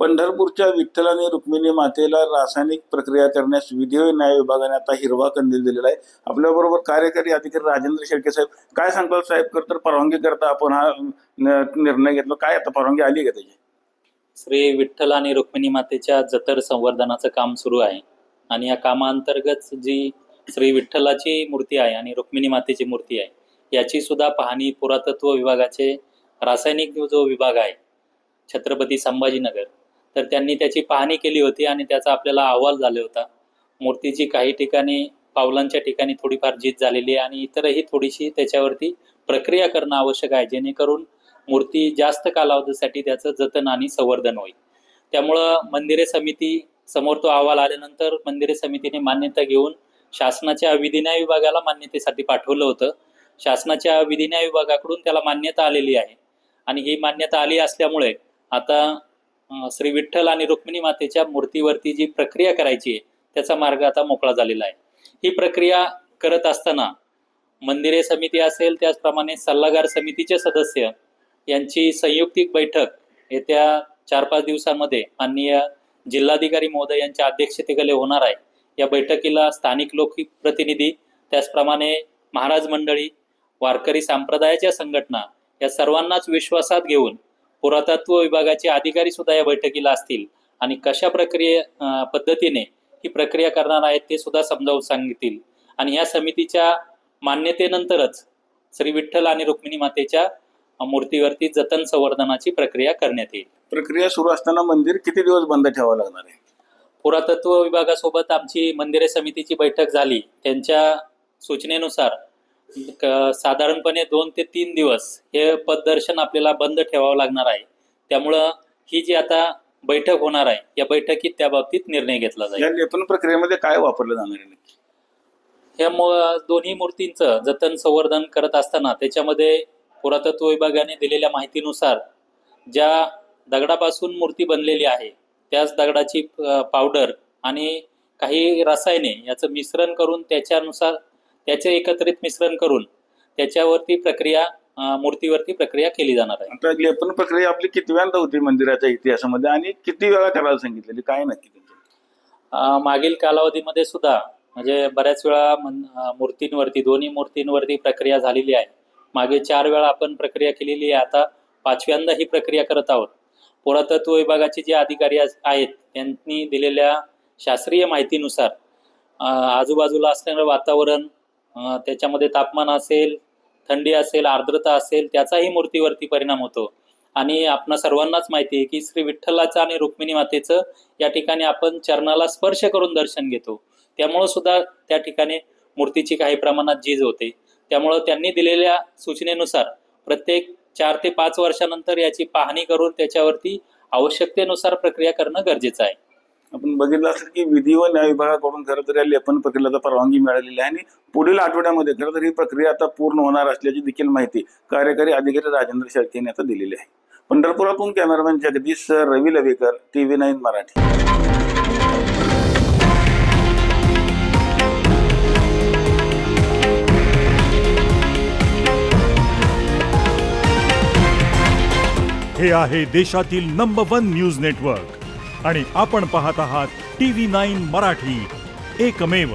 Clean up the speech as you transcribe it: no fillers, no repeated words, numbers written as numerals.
पंढरपूरच्या विठ्ठल आणि रुक्मिणी मातेला रासायनिक प्रक्रिया करण्यास विधी व न्याय विभागाने आता हिरवा कंदील दिलेला आहे। आपल्याबरोबर कार्यकारी अधिकारी राजेंद्र शेळके साहेब, काय सांगतात साहेब? तर परवानगी करता आपण हा निर्णय घेतला, काय आता परवानगी आली का त्याची? श्री विठ्ठल आणि रुक्मिणी मातेच्या जतर संवर्धनाचं काम सुरू आहे आणि या कामांतर्गत जी श्री विठ्ठलाची मूर्ती आहे आणि रुक्मिणी मातेची मूर्ती आहे याची सुद्धा पाहणी पुरातत्व विभागाचे रासायनिक जो विभाग आहे छत्रपती संभाजीनगर, तर त्यांनी त्याची पाहणी केली होती आणि त्याचा आपल्याला अहवाल झाला होता। मूर्तीची काही ठिकाणी पावलांच्या ठिकाणी थोडीफार झीज झालेली आहे आणि इतरही थोडीशी त्याच्यावरती प्रक्रिया करणं आवश्यक आहे, जेणेकरून मूर्ती जास्त कालावधीसाठी त्याचं जतन आणि संवर्धन होईल। त्यामुळं मंदिरे समिती समोर तो अहवाल आल्यानंतर मंदिरे समितीने मान्यता घेऊन शासनाच्या विधी न्याय विभागाला मान्यतेसाठी पाठवलं होतं। शासनाच्या विधी न्याय विभागाकडून त्याला मान्यता आलेली आहे आणि ही मान्यता आली असल्यामुळे आता श्री विठ्ठल आणि रुक्मिणी मातेच्या मूर्तीवरती जी प्रक्रिया करायची आहे त्याचा मार्ग आता मोकळा झालेला आहे। ही प्रक्रिया करत असताना मंदिरे समिती असेल, त्याचप्रमाणे सल्लागार समितीचे सदस्य यांची संयुक्तिक बैठक येत्या 4-5 दिवसांमध्ये माननीय जिल्हाधिकारी महोदय यांच्या अध्यक्षतेखाली होणार आहे। या बैठकीला स्थानिक लोकप्रतिनिधी, त्याचप्रमाणे महाराज मंडळी, वारकरी संप्रदायाच्या संघटना या सर्वांनाच विश्वासात घेऊन पुरातत्व विभागाचे अधिकारी सुद्धा या बैठकीला असतील आणि कशा पद्धतीने ही प्रक्रिया करणार आहेत ते सुद्धा समजावून सांगतील आणि या समितीच्या मान्यतेनंतरच श्री विठ्ठल आणि रुक्मिणी मातेच्या मूर्तीवरती जतन संवर्धनाची प्रक्रिया करण्यात येईल। प्रक्रिया सुरू असताना मंदिर किती दिवस बंद ठेवावं लागणार आहे? पुरातत्व विभागासोबत आमची मंदिरे समितीची बैठक झाली, त्यांच्या सूचनेनुसार साधारणपणे 2 ते 3 दिवस हे पददर्शन आपल्याला बंद ठेवावं लागणार आहे। त्यामुळं ही जी आता बैठक होणार आहे या बैठकीत त्या बाबतीत निर्णय घेतला जाईल। या लेपन प्रक्रियेमध्ये काय वापरलं जाणार आहे? ह्या दोन्ही मूर्तींचं जतन संवर्धन करत असताना त्याच्यामध्ये पुरातत्व विभागाने दिलेल्या माहितीनुसार ज्या दगडापासून मूर्ती बनलेली आहे त्याच दगडाची पावडर आणि काही रसायने याचं मिश्रण करून त्याचे एकत्रित मिश्रण करून त्याच्यावरती मूर्तीवरती प्रक्रिया केली जाणार आहे। आता लेपन प्रक्रिया आपली कितव्यांदा होती मंदिराच्या इतिहासामध्ये आणि किती वेळा करायला सांगितलेली, काय नक्की? मागील कालावधीमध्ये सुद्धा म्हणजे बऱ्याच वेळा दोन्ही मूर्तींवरती प्रक्रिया झालेली आहे। मागे 4 वेळा आपण प्रक्रिया केलेली आहे, आता 5व्यांदा ही प्रक्रिया करत आहोत। पुरातत्व विभागाचे जे अधिकारी आहेत त्यांनी दिलेल्या शास्त्रीय माहितीनुसार आजूबाजूला असणारं वातावरण, त्याच्यामध्ये तापमान असेल, थंडी असेल, आर्द्रता असेल, त्याचाही मूर्तीवरती परिणाम होतो आणि आपणा सर्वांनाच माहिती आहे की श्री विठ्ठलाचं आणि रुक्मिणी मातेचं या ठिकाणी आपण चरणाला स्पर्श करून दर्शन घेतो, त्यामुळं सुद्धा त्या ठिकाणी मूर्तीची काही प्रमाणात झीज होते। त्यामुळं त्यांनी दिलेल्या सूचनेनुसार प्रत्येक 4 ते 5 वर्षानंतर याची पाहणी करून त्याच्यावरती आवश्यकतेनुसार प्रक्रिया करणं गरजेचं आहे। आपण बघितलं असेल की विधी व न्याय विभागाकडून खरं तर या लेपन प्रक्रियेला परवानगी मिळालेली आहे आणि पुढील आठवड्यामध्ये खरं तर ही प्रक्रिया आता पूर्ण होणार असल्याची देखील माहिती कार्यकारी अधिकारी राजेंद्र शेळके यांनी आता दिलेली आहे। पंढरपुरातून कॅमेरामॅन जगदीश रवी लवेकर, TV9 मराठी। हे आहे देशातील नंबर 1 न्यूज नेटवर्क आणि आपण पाहत आहात TV9 मराठी, एकमेव।